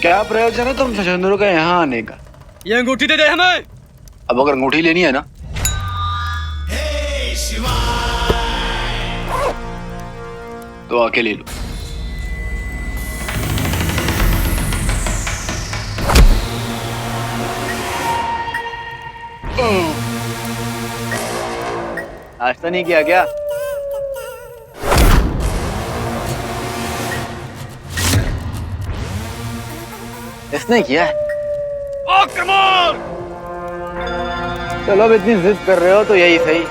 क्या प्रयोजन है तुम सचंद्र का यहाँ आने का? ये अंगूठी दे दे हमें। अब अगर अंगूठी लेनी है ना तो आके ले लो। नाश्ता नहीं किया क्या? इसने किया है। आक्रमण! चलो अब इतनी जिद कर रहे हो तो यही सही।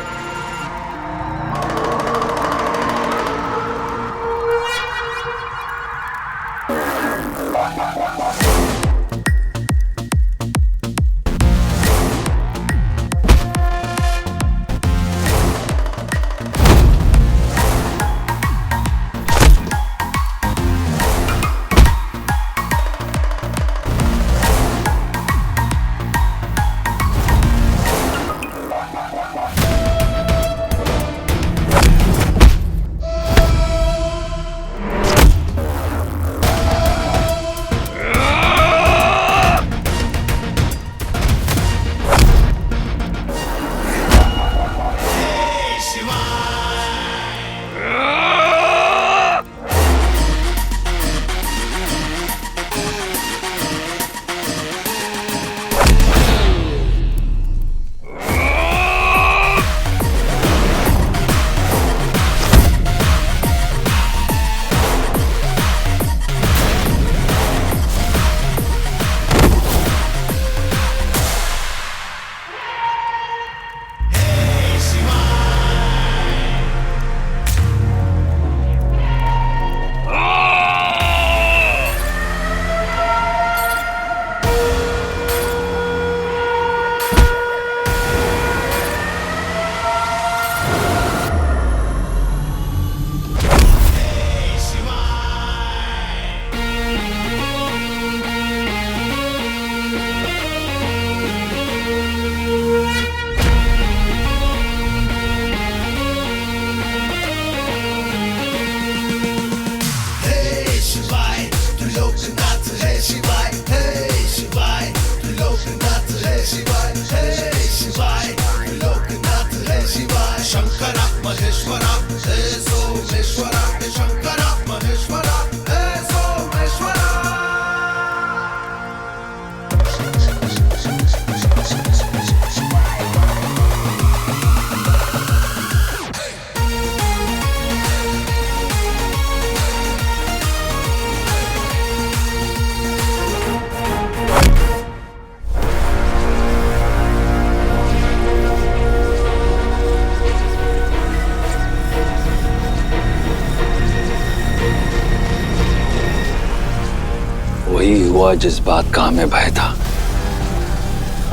वही हुआ जिस बात का हमें भय था।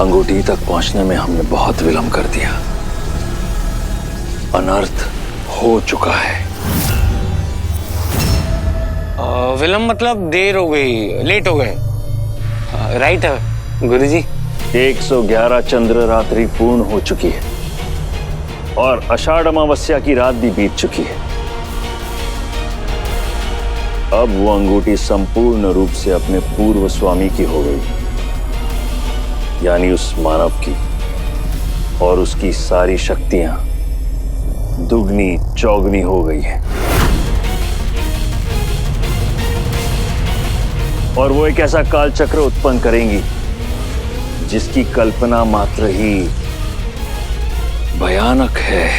अंगूठी तक पहुंचने में हमने बहुत विलंब कर दिया। अनर्थ हो चुका है। विलंब मतलब देर हो गई, लेट हो गए। राइट है गुरुजी। 111 चंद्र रात्रि पूर्ण हो चुकी है और आषाढ़ अमावस्या की रात भी बीत चुकी है। अब वो अंगूठी संपूर्ण रूप से अपने पूर्व स्वामी की हो गई, यानी उस मानव की, और उसकी सारी शक्तियां दुगनी चौगनी हो गई हैं। और वो एक ऐसा काल चक्र उत्पन्न करेंगी जिसकी कल्पना मात्र ही भयानक है।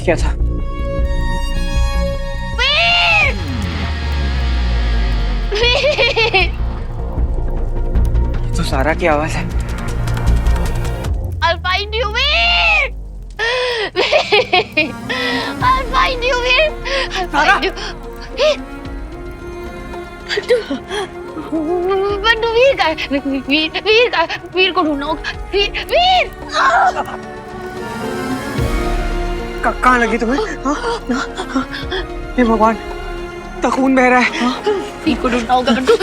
क्या था? ये तो सारा की आवाज है। I'll find you, Veer! I'll find you, Veer! I'll find you. Bantu वीर का वीर को ढूंढना होगा। वीर कहाँ लगी तुम्हें? हे भगवान, खून बह रहा है। वीर को ढूंढना होगा बंटू।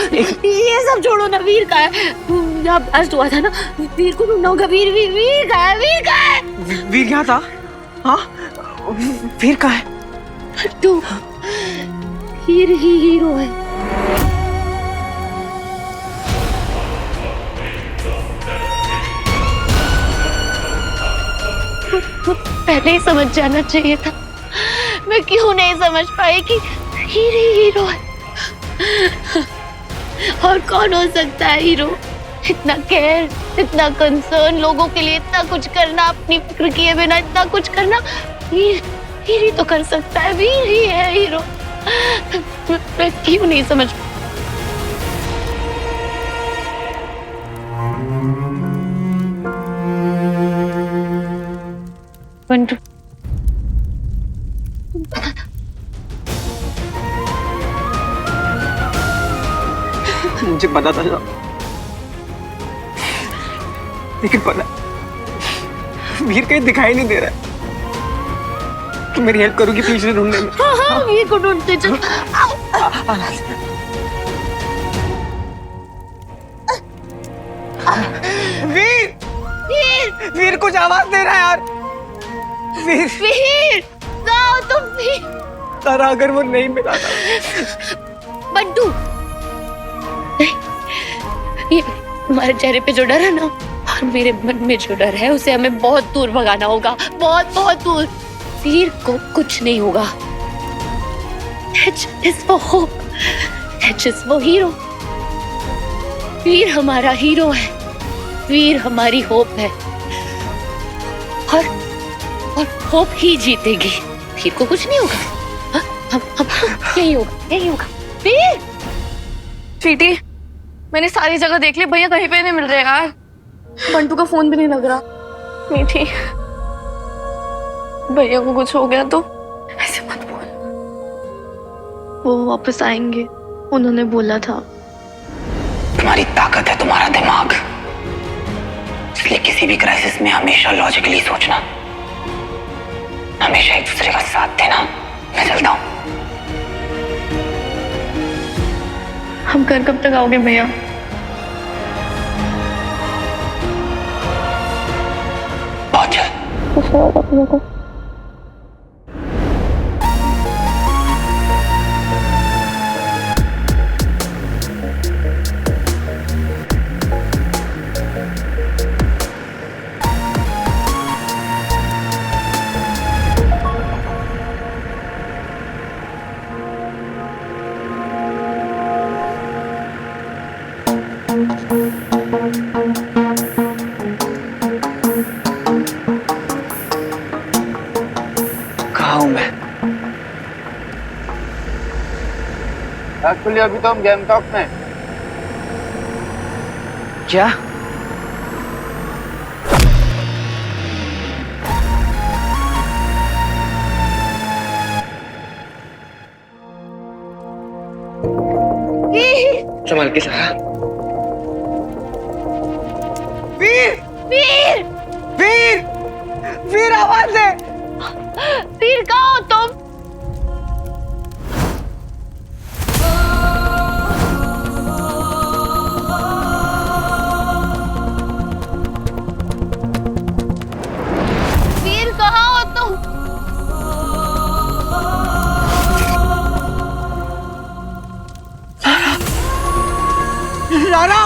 ये सब छोड़ो ना, वीर का है। जहाँ ब्लास्ट हुआ था ना, वीर को ढूंढना होगा। वीर का है। वीर यहाँ था? हाँ, वीर कहाँ है? बंटू, वीर ही हीरो है। पहले ही समझ जाना चाहिए था। मैं क्यों नहीं समझ पाई कि हीर ही हीरो है। और कौन हो सकता है हीरो? इतना केयर, इतना कंसर्न, लोगों के लिए इतना कुछ करना, अपनी फिक्र किए बिना इतना कुछ करना, हीर ही तो कर सकता है। वीर ही है हीरो। मैं क्यों नहीं समझ। बंटू, मुझे पता था लेकिन पता वीर कहीं दिखाई नहीं दे रहा है। तुम मेरी हेल्प करोगी पीछे ढूंढने में? हाँ हाँ, वीर को ढूंढते चल। वीर वीर, वीर कुछ आवाज दे रहा है यार। वीर वीर, जाओ तुम वीर। तारा अगर वो नहीं मिला था। बंटू, नहीं, ये तुम्हारे चेहरे पे जो डर है ना और मेरे मन में जो डर है उसे हमें बहुत दूर भगाना होगा, बहुत बहुत दूर। वीर को कुछ नहीं होगा। H is for hope, H is for hero। वीर हमारा हीरो है, वीर हमारी होप है और होप ही जीतेगी। वीर को कुछ नहीं होगा। हम यही होगा, यही होगा। वीर, स्वीटी, मैंने सारी जगह देख ली, भैया कहीं पे नहीं मिल रहे यार। बंटू का फोन भी नहीं लग रहा। मीठी, भैया को कुछ हो गया तो ऐसे मत बोल। वो वापस आएंगे, उन्होंने बोला था। तुम्हारी ताकत है तुम्हारा दिमाग, इसलिए किसी भी क्राइसिस में हमेशा लॉजिकली सोचना, हमेशा एक दूसरे का साथ देना। मैं चलता हूँ। हम घर कब तक आओगे भैया? बहुत जल्द। कहाँ हूँ मैं? एक्चुअली अभी तो हम गैंगटॉक में हैं। क्या? संभाल के सारा। वीर वीर, वीर वीर आवाज दे। वीर कहाँ हो तुम? वीर कहाँ हो तुम? लारा,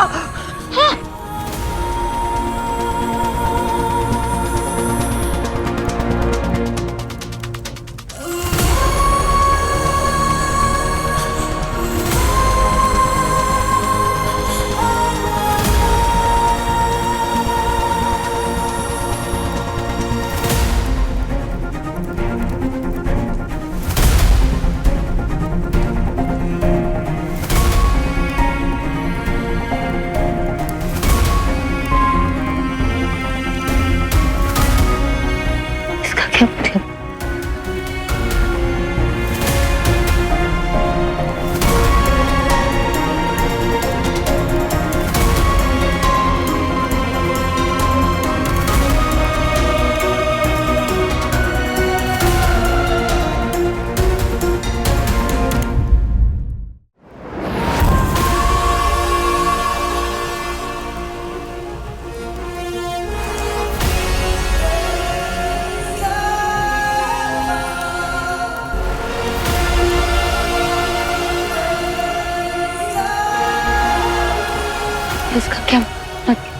इसका क्या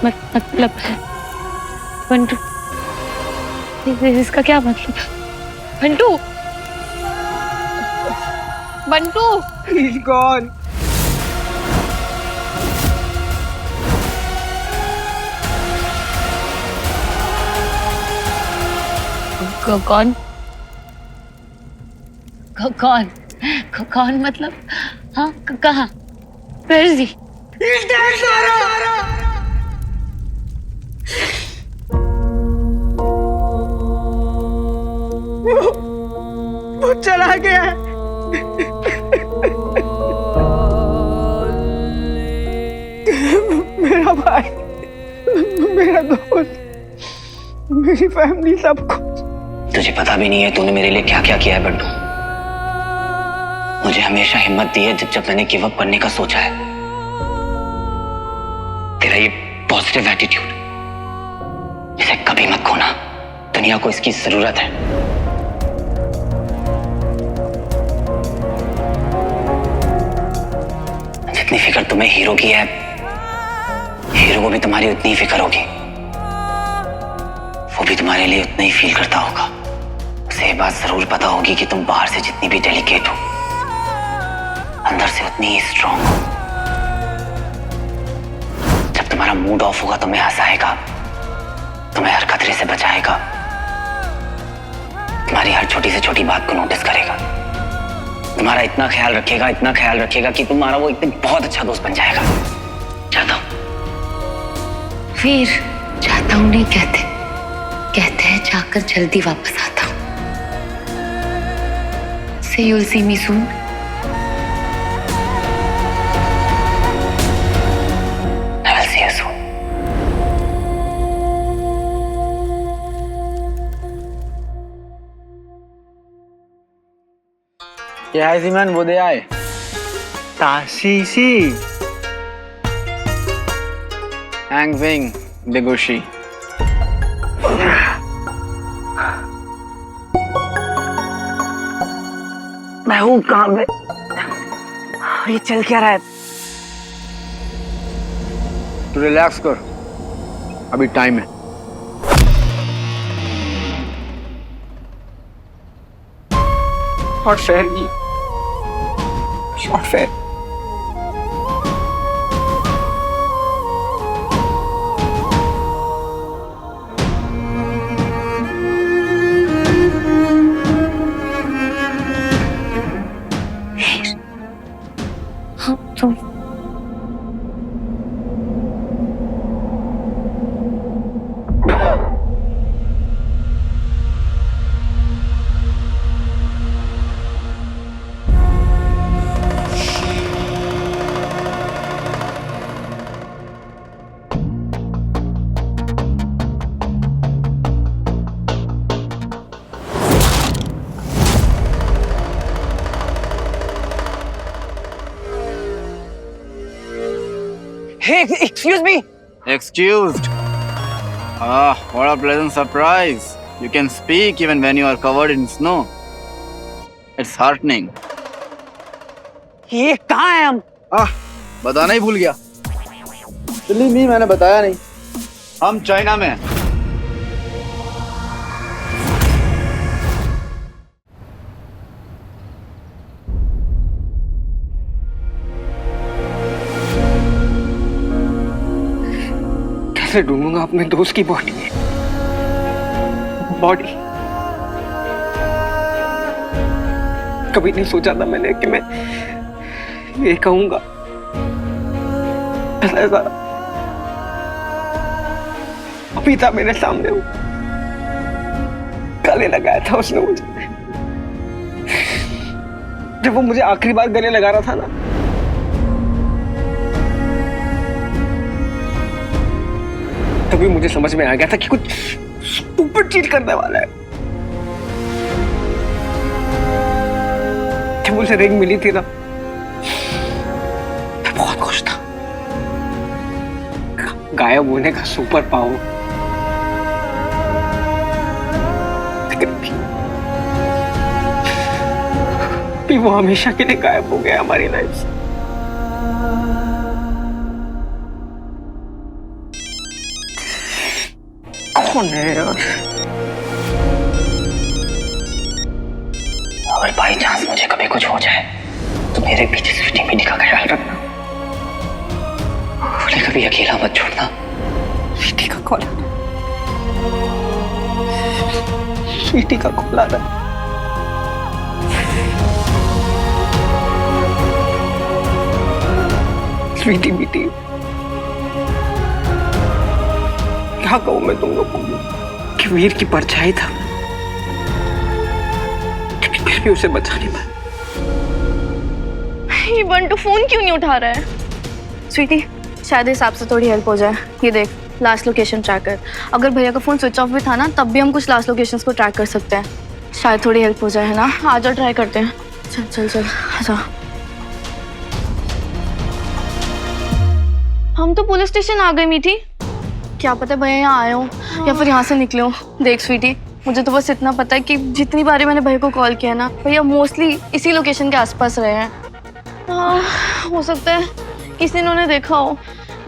मतलब है बंटू? इसका क्या मतलब? Bantu, Bantu, He's gone. कौन कौन कौन मतलब? हाँ, कहाँ? Where is he? He's dead, Sarah. वो चला गया। मेरा भाई, मेरा दोस्त, मेरी फैमिली, सब कुछ। तुझे पता भी नहीं है तूने मेरे लिए क्या क्या किया है बंटू। मुझे हमेशा हिम्मत दी है जब मैंने गिव अप करने का सोचा है। तेरा ये पॉजिटिव एटीट्यूड, इसे कभी मत खोना। दुनिया को इसकी जरूरत है। जितनी फिक्र तुम्हें हीरो की है, हीरो को भी तुम्हारी उतनी ही फिक्र होगी। वो भी तुम्हारे लिए उतना ही फील करता होगा। उसे ये बात जरूर पता होगी कि तुम बाहर से जितनी भी डेलिकेट हो, अंदर से उतनी ही स्ट्रांग हो। जब तुम्हारा मूड ऑफ होगा, तुम्हें हंसाएगा, तुम्हें हर खतरे से बचाएगा, तुम्हारी हर छोटी से छोटी बात को नोटिस करेगा, तुम्हारा इतना ख्याल रखेगा कि तुम्हारा वो एकदम बहुत अच्छा दोस्त बन जाएगा। चाहता हूं वीर, चाहता हूँ नहीं कहते, कहते हैं जाकर जल्दी वापस आता हूँ। See you'll see me soon. I will see you soon. क्या है सीमन, वो दे आए? ताशीशी। हैंग विंग देगोशी। मैं हूँ कहाँ पे? ये चल क्या रहा है? तू रिलैक्स कर, अभी टाइम है। Not fair, ji. Not fair। हाँ, तुम Hey, excuse me. Excused. Ah, what a pleasant surprise. You can speak even when you are covered in snow. It's heartening. ये कहाँ है हम? बताना ही भूल गया। चलिए नहीं, मैंने बताया नहीं। हम चाइना में हैं। कैसे ढूंढूंगा अपने दोस्त की बॉडी? कभी नहीं सोचा था मैंने कि मैं ये कहूंगा। ऐसा अभी था मेरे सामने, वो गले लगाया था उसने मुझे। जब वो मुझे आखिरी बार गले लगा रहा था ना, तभी मुझे समझ में आ गया था कि कुछ स्टूपिड चीज करने वाला है। जब मुझे रिंग मिली थी ना, मैं बहुत खुश था। गायब होने का सुपर पावर। लेकिन वो हमेशा के लिए गायब हो गया हमारी लाइफ से। कौन है यार? अगर बाई चांस मुझे कभी कुछ हो जाए तो मेरे पीछे स्वीटी मिनी का ख्याल रखना। उन्हें कभी अकेला मत छोड़ना। स्वीटी का कॉल, स्वीटी का कॉल आ रहा है। स्वीटी बेटी, क्या कहूं मैं तुम लोग को कि वीर की परछाई था, लेकिन फिर भी उसे बचा नहीं पाया। ये बंटू फोन क्यों नहीं उठा रहा है? स्वीटी, शायद इस हिसाब से थोड़ी हेल्प हो जाए। ये देख, लास्ट लोकेशन ट्रैकर। अगर भैया का फोन स्विच ऑफ भी था ना, तब भी हम कुछ लास्ट लोकेशंस को ट्रैक कर सकते हैं। शायद थोड़ी हेल्प हो जाए, है ना? आ जाओ, ट्राई करते हैं। चल चल चल, आ जाओ। हम तो पुलिस स्टेशन आ गए मीठी। क्या पता भैया यहाँ आए हो या फिर यहाँ से निकले हो। देख स्वीटी, मुझे तो बस इतना पता है कि जितनी बारी मैंने भैया को कॉल किया ना, भैया मोस्टली इसी लोकेशन के आसपास रहे हैं। हो सकता है किसी ने उन्हें देखा हो।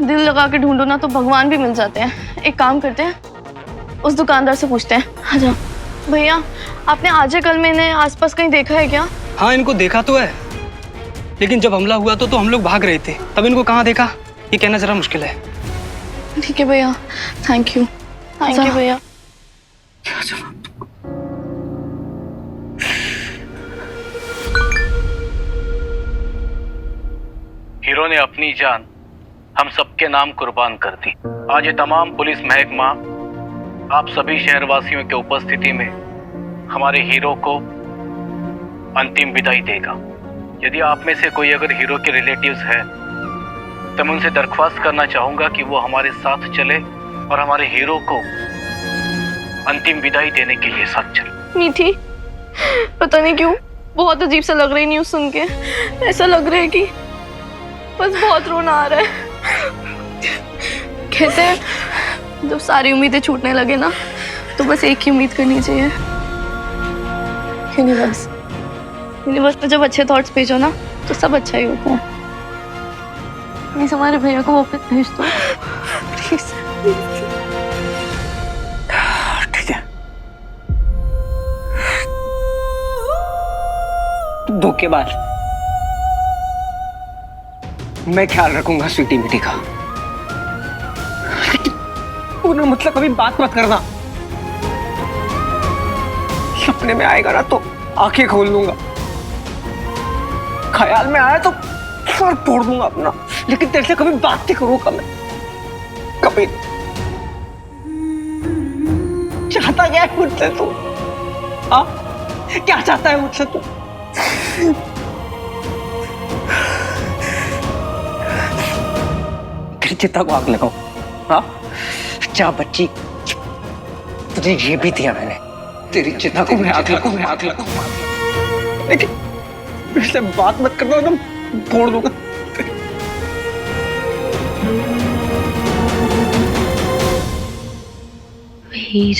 दिल लगा के ढूंढो ना तो भगवान भी मिल जाते हैं। एक काम करते हैं, उस दुकानदार से पूछते हैं। आ जाओ। भैया, आपने आज कल में इन्हें आसपास कहीं देखा है क्या? हाँ, इनको देखा तो है, लेकिन जब हमला हुआ तो हम लोग भाग रहे थे, तब इनको कहाँ देखा ये कहना जरा मुश्किल है। ठीक है भैया, थैंक यू। थैंक यू भैया। क्या जवाब दूं? हीरो ने अपनी जान हम सबके नाम कुर्बान कर दी। आज ये तमाम पुलिस महकमा आप सभी शहरवासियों के उपस्थिति में हमारे हीरो को अंतिम विदाई देगा। यदि आप में से कोई अगर हीरो के रिलेटिव्स है तो मैं उनसे दरख्वास्त करना चाहूंगा कि वो हमारे साथ चले और हमारे हीरो को अंतिम विदाई देने के लिए साथ चले। मीठी, पता नहीं क्यों बहुत अजीब सा लग रहा है न्यूज़ सुन के। ऐसा लग रहा है कि बस बहुत रोना आ रहा है। कहते हैं जब सारी उम्मीदें छूटने लगे ना, तो बस एक ही उम्मीद करनी चाहिए, यूनिवर्स। यूनिवर्स पे जब अच्छे थॉट्स भेजो ना तो सब अच्छा ही होता है। प्लीज हमारे भैया को वापस भेज दो, प्लीज। ठीक है, धोखेबाज। मैं ख्याल रखूंगा स्वीटी मिटी का, पूरा मतलब कभी बात मत करना। सपने में आएगा ना तो आंखें खोल लूंगा, ख्याल में आया तो सर फोड़ दूंगा अपना, लेकिन तेरे से कभी बात नहीं करूंगा मैं, कभी। चाहता क्या है मुझसे तू? हाँ, क्या चाहता है मुझसे तू? तेरी चिता को आग लगाओ। हाँ, जा बच्ची, तुझे ये भी दिया मैंने, तेरी चिता को मैं आग लगाऊं, लेकिन इससे बात मत करना, एकदम फोड़ दूंगा। वीर,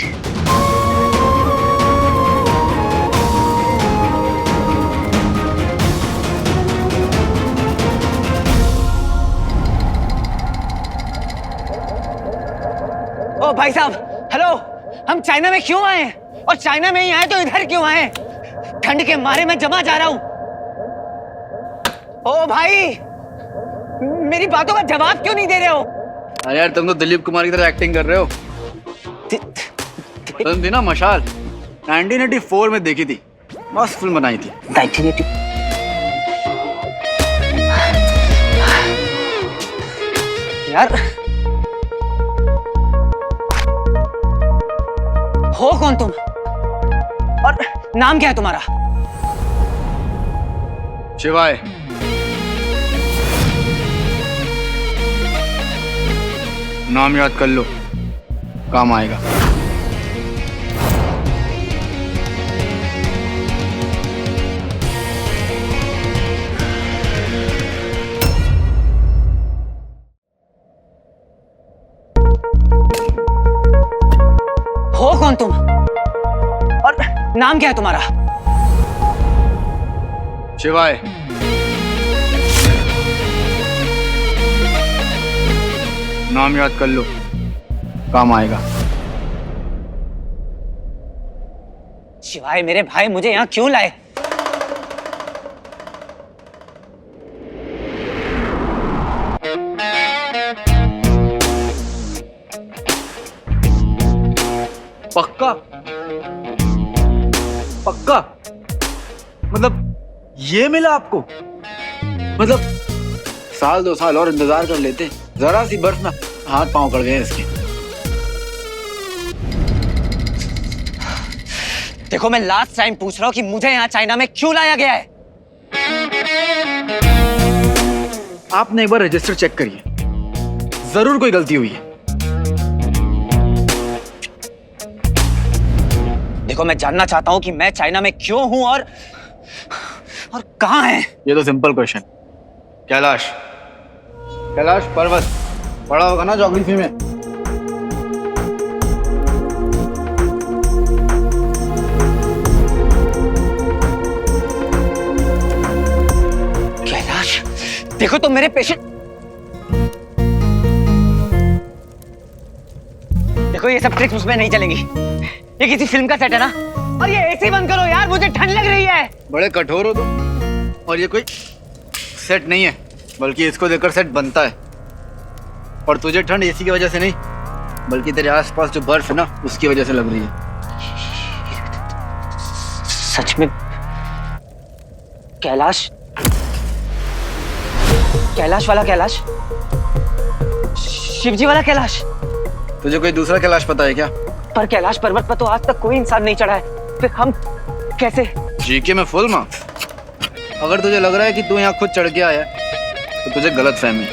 ओ भाई साहब, हेलो, हम चाइना में क्यों आए और चाइना में ही आए तो इधर क्यों आए? ठंड के मारे मैं जमा जा रहा हूं। ओ भाई, मेरी बातों का जवाब क्यों नहीं दे रहे हो? अरे यार, तुम तो दिलीप कुमार की तरह एक्टिंग कर रहे हो। तुम थी ना मशाल, 1984 में देखी थी, मस्त फिल्म बनाई थी। 1980 यार, हो कौन तुम और नाम क्या है तुम्हारा? शिवाय। नाम याद कर लो, काम आएगा। हो कौन तुम और नाम क्या है तुम्हारा? शिवाय। नाम याद कर लो, काम आएगा। शिवाय मेरे भाई मुझे यहाँ क्यों लाए? पक्का पक्का मतलब ये मिला आपको? मतलब साल 2 साल और इंतजार कर लेते, जरा सी बर्फ में हाथ पांव कड़ गए इसके। देखो मैं लास्ट टाइम पूछ रहा हूँ कि मुझे यहाँ चाइना में क्यों लाया गया है? आपने एक बार रजिस्टर चेक करिए, जरूर कोई गलती हुई है। देखो मैं जानना चाहता हूँ कि मैं चाइना में क्यों हूँ और कहाँ है? ये तो सिंपल क्वेश्चन। कैलाश कैलाश पर्वत पढ़ा होगा ना ज्योग्राफी में? कैलाश देखो तो मेरे पेशेंट, देखो ये सब ट्रिक्स उसमें नहीं चलेंगी। ये किसी फिल्म का सेट है ना? और ये एसी बंद करो यार, मुझे ठंड लग रही है। बड़े कठोर हो तुम। और ये कोई सेट नहीं है, बल्कि इसको देखकर सेट बनता है। और तुझे ठंड एसी की वजह से नहीं, बल्कि तेरे आसपास जो बर्फ है ना उसकी वजह से लग रही है। सच में? कैलाश, कैलाश वाला कैलाश, शिवजी वाला कैलाश? तुझे कोई दूसरा कैलाश पता है क्या? पर कैलाश पर्वत पर तो आज तक कोई इंसान नहीं चढ़ा है, फिर हम कैसे? जीके में फुल मार्क्स। अगर तुझे लग रहा है कि तू यहाँ खुद चढ़ के आया तो तुझे गलत फहमी।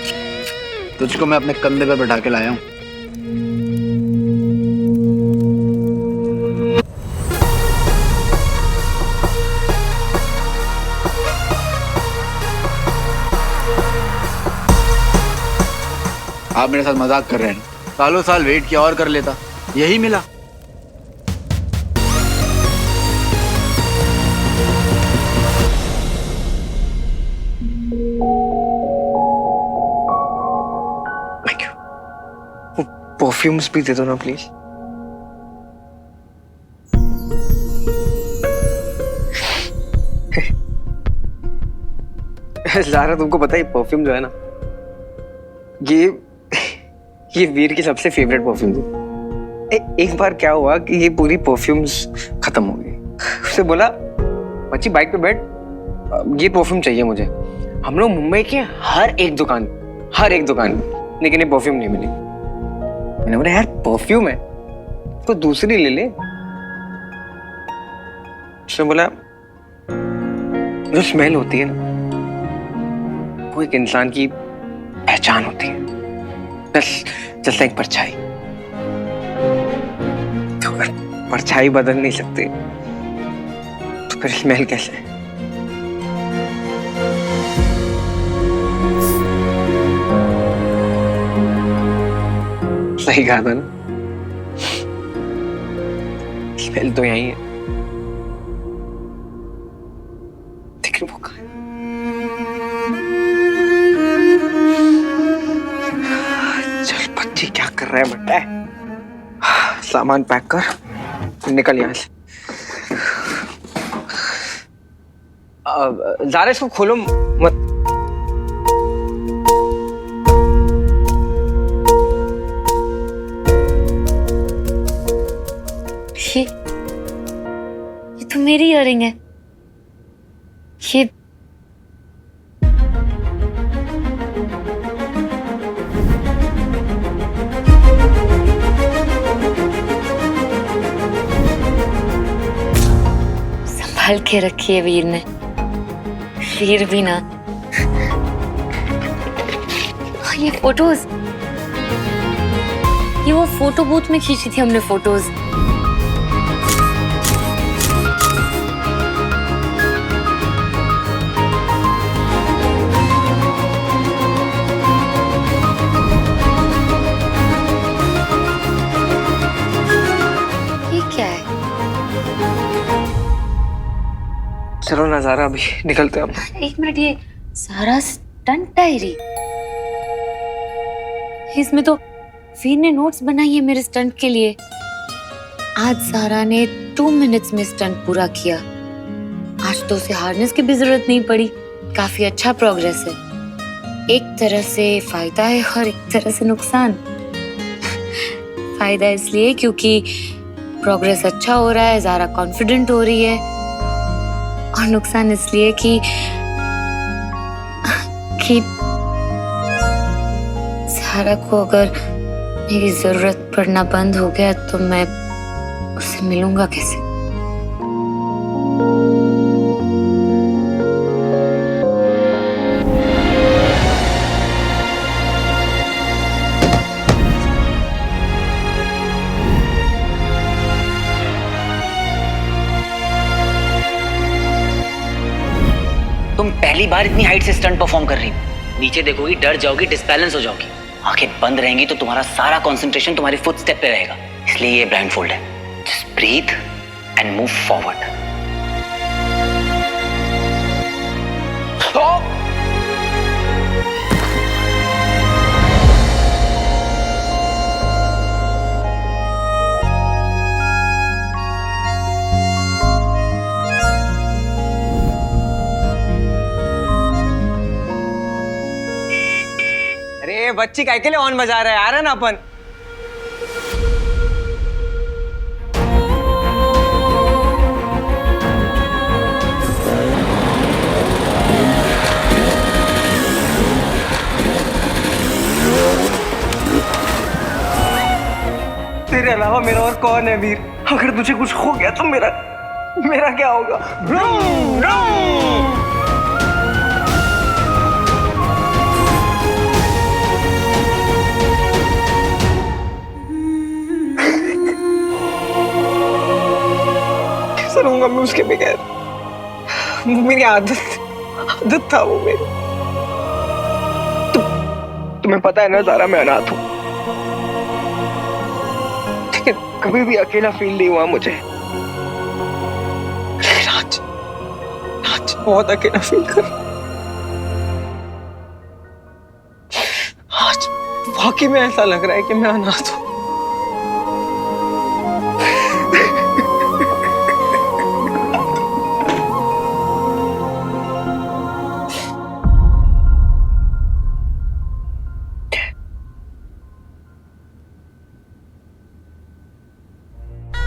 तुझको मैं अपने कंधे पर बैठा के लाया हूँ। आप मेरे साथ मजाक कर रहे हैं? सालों साल वेट किया और कर लेता, यही मिला। परफ्यूम्स भी दे दो ना प्लीज। ज़ारा तुमको पता है परफ्यूम जो है ना, ये वीर की सबसे फेवरेट परफ्यूम थी। एक बार क्या हुआ कि ये पूरी परफ्यूम्स खत्म हो गई। उससे बोला बच्ची बाइक पे बैठ, ये परफ्यूम चाहिए मुझे। हम लोग मुंबई के हर एक दुकान लेकिन ये परफ्यूम नहीं मिली। मैंने बोला यार परफ्यूम है तो दूसरी ले ले। उसने बोला जो स्मेल होती है ना वो एक इंसान की पहचान होती है, बस जैसे एक परछाई। तो अगर परछाई बदल नहीं सकते तो फिर स्मेल कैसे? सही कहा था ना, स्मेल तो यही है, लेकिन वो कहाँ है? चल बच्ची क्या कर रहा है बेटा? सामान पैक कर, निकल यहाँ से। ज़ारा इसको खोलो मत। ये तो मेरी इयरिंग है। ये संभाल के रखी है वीर ने। वीर भी ना। ये फोटोज, ये वो फोटो बूथ में खींची थी हमने फोटोज। चलो ना ज़ारा, अभी निकलते हैं हम। एक मिनट, ये सारा स्टंट डायरी, इसमें तो वीर ने नोट्स बनाई है मेरे स्टंट के लिए। आज सारा ने 2 मिनट्स में स्टंट पूरा किया। आज तो उसे हार्नेस की भी जरूरत नहीं पड़ी। काफी अच्छा प्रोग्रेस है। एक तरह से फायदा है और एक तरह से नुकसान। फायदा इसलिए क्योंकि प्रोग्रेस अच्छा हो रहा है, ज़ारा कॉन्फिडेंट हो रही है, और नुकसान इसलिए कि ज़ारा को अगर मेरी जरूरत पड़ना बंद हो गया तो मैं उससे मिलूंगा कैसे? तुम पहली बार इतनी हाइट से स्टंट परफॉर्म कर रही हो। नीचे देखोगी, डर जाओगी, डिसबैलेंस हो जाओगी। आंखें बंद रहेंगी तो तुम्हारा सारा कंसंट्रेशन तुम्हारे फुटस्टेप पे रहेगा। इसलिए ये ब्लाइंडफोल्ड है। Just breathe and move forward. अरे बच्ची काय के लिए ऑन बजा रहा है? आ रहा है ना अपन। तेरे अलावा मेरा और कौन है वीर? अगर तुझे कुछ हो गया तो मेरा क्या होगा? Broom, broom. रहूंगा मैं उसके बगैर? मेरी आदत था वो मेरी। तुम्हें पता है ना ज़ारा, मैं अनाथ हूँ, लेकिन कभी भी अकेला फील नहीं हुआ मुझे। आज बहुत अकेला फील कर। आज वाकई में ऐसा लग रहा है कि मैं अनाथ हूँ।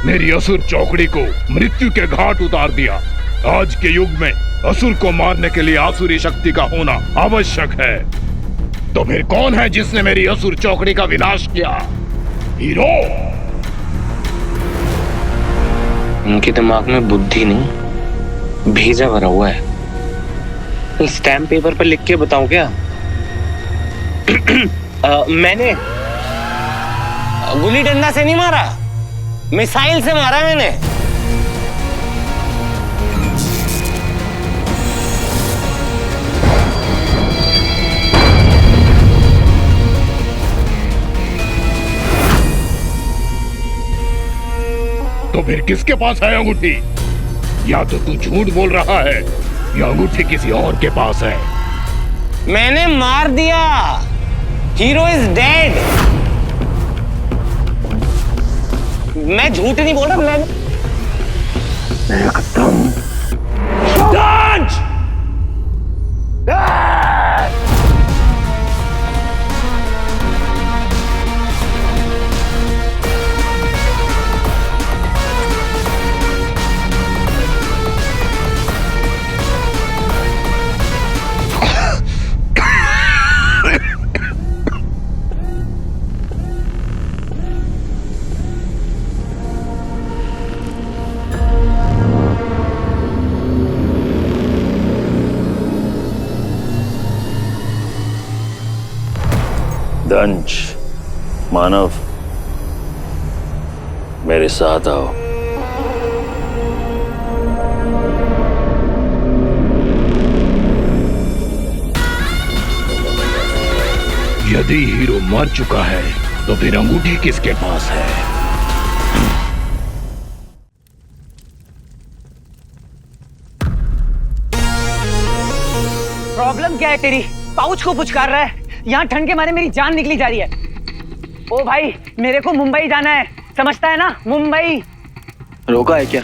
मेरी असुर चौकड़ी को मृत्यु के घाट उतार दिया। आज के युग में असुर को मारने के लिए आसुरी शक्ति का होना आवश्यक है। तो फिर कौन है जिसने मेरी असुर चौकड़ी का विनाश किया? हीरो। उनके दिमाग में बुद्धि नहीं, भेजा भरा हुआ है। स्टैम्प पेपर पर लिख के बताऊं क्या? मैंने गुल्ली डंडा से नहीं मारा, मिसाइल से मारा मैंने। तो फिर किसके पास है अंगूठी? या तो तू झूठ बोल रहा है या अंगूठी किसी और के पास है। मैंने मार दिया। Hero is dead. मैं झूठ नहीं बोल रहा। एकदम दंश, मानव, मेरे साथ आओ। यदि हीरो मर चुका है तो फिर अंगूठी किसके पास है? प्रॉब्लम क्या है तेरी? पाउच को पुचकार रहा है। यहाँ ठंड के मारे मेरी जान निकली जा रही है। ओ भाई, मेरे को मुंबई जाना है, समझता है ना? मुंबई। रोका है क्या?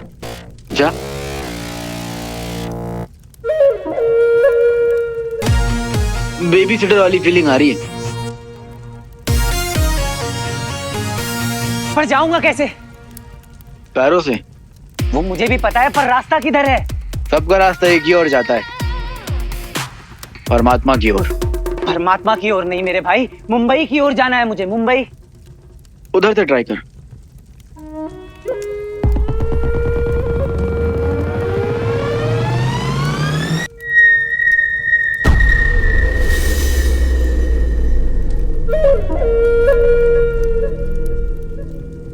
जा। बेबी सिटर वाली फीलिंग आ रही है। पर जाऊंगा कैसे? पैरों से। वो मुझे भी पता है, पर रास्ता किधर है? सबका रास्ता एक ही ओर जाता है, परमात्मा की ओर। परमात्मा की ओर नहीं मेरे भाई, मुंबई की ओर जाना है मुझे, मुंबई। उधर से ट्राई कर।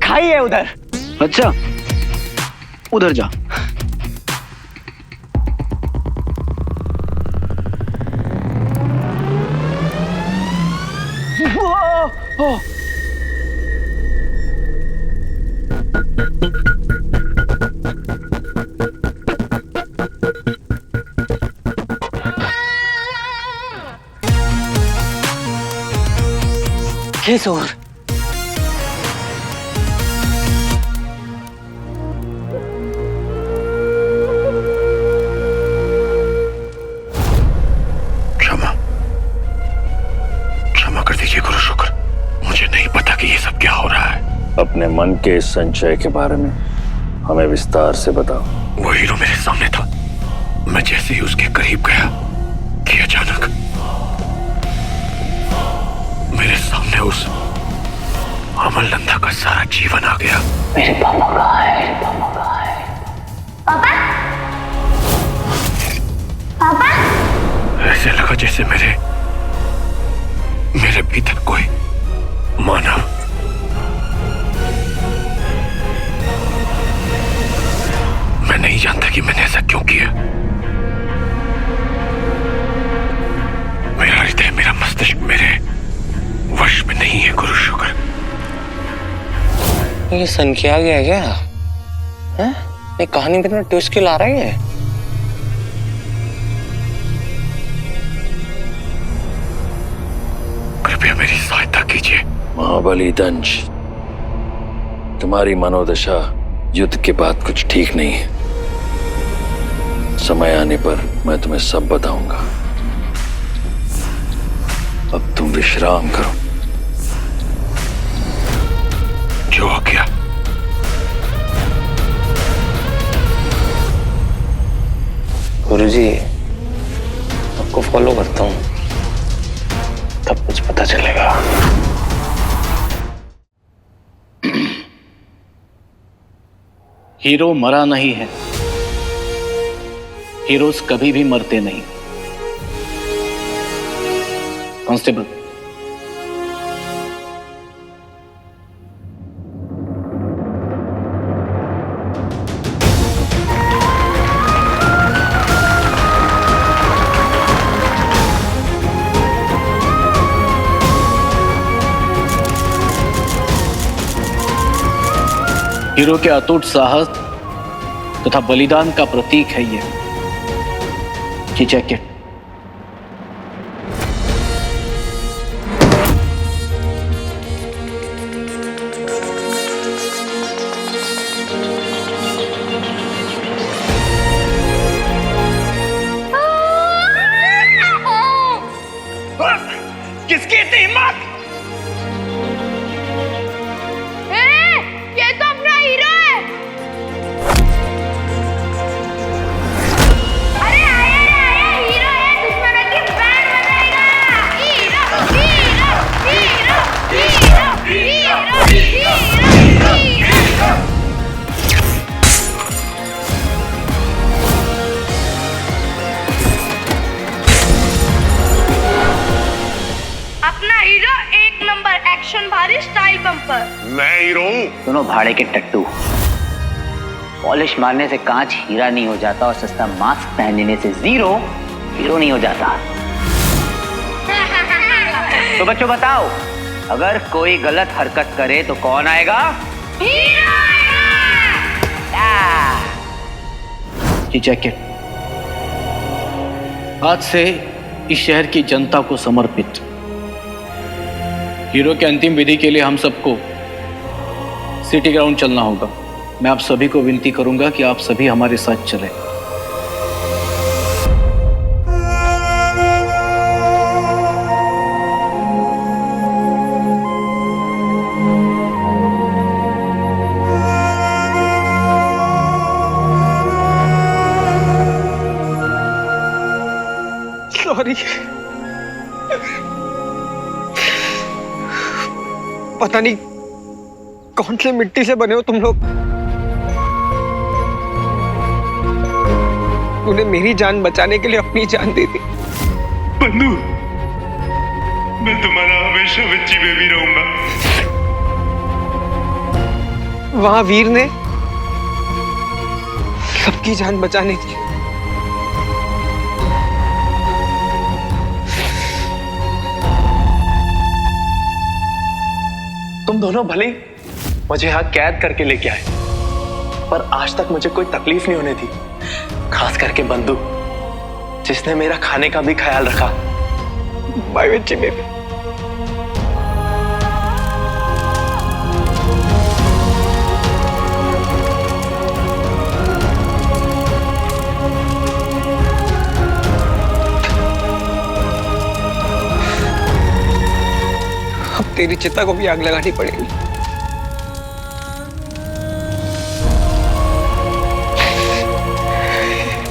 खाई है उधर। अच्छा, उधर जा। ओह, किस ओर? क्षमा क्षमा कर दीजिए गुरु शुक्र, मुझे नहीं पता कि ये सब क्या हो रहा है। अपने मन के इस संचय के बारे में हमें विस्तार से बताओ। वो हीरो मेरे सामने था, मैं जैसे ही उसके करीब गया कि अचानक मेरे सामने उस अमल नंदा का सारा जीवन आ गया। मेरे पापा कहाँ है? मेरे पापा कहाँ है? पापा? पापा? ऐसे लगा जैसे मेरे भीतर कोई मानव मैं नहीं जानता कि मैंने ऐसा क्यों किया। मेरा हृदय, मेरा मस्तिष्क मेरे वश में नहीं है गुरु शुक्र। ये सन किया गया क्या? हैं? ये कहानी में ट्विस्ट क्यों ला रही है? कृपया मेरी सहायता कीजिए। महाबली दंश, तुम्हारी मनोदशा युद्ध के बाद कुछ ठीक नहीं है। समय आने पर मैं तुम्हें सब बताऊंगा। अब तुम विश्राम करो। जो हो गया। गुरुजी, आपको फॉलो करता हूँ, तब कुछ पता चलेगा। हीरो मरा नहीं है, हीरोज कभी भी मरते नहीं। कांस्टेबल, हीरो के अटूट साहस तथा बलिदान का प्रतीक है ये जैकेट। किसकी इतनी हिम्मत? ये तो अपना हीरो है। अरे आया हीरो है, दुश्मनों की बैंड बजाएगा। Hero hero hero hero hero hero hero. अपना हीरो एक नंबर, एक्शन भारी, स्टाइल बम्पर। मैं हीरो हूं। दोनों भाड़े के टट्टू। पॉलिश मारने से कांच हीरा नहीं हो जाता और सस्ता मास्क पहनने से जीरो हीरो नहीं हो जाता। तो बच्चों बताओ, अगर कोई गलत हरकत करे तो कौन आएगा? हीरो आएगा। ये जैकेट आज से इस शहर की जनता को समर्पित। हीरो के अंतिम विधि के लिए हम सबको सिटी ग्राउंड चलना होगा। मैं आप सभी को विनती करूंगा कि आप सभी हमारे साथ चलें। सॉरी, पता नहीं कौन से मिट्टी से बने हो तुम लोग। तूने मेरी जान बचाने के लिए अपनी जान दे दी। बंधु, मैं तुम्हारा हमेशा बच्ची बेबी रहूंगा। वहां वीर ने सबकी जान बचाने की। तुम दोनों भले ही मुझे यहाँ कैद करके लेके आए, पर आज तक मुझे कोई तकलीफ नहीं होने दी। खास करके बंधु, जिसने मेरा खाने का भी ख्याल रखा। बाय बच्ची बेबी। अब तेरी चिता को भी आग लगानी पड़ेगी।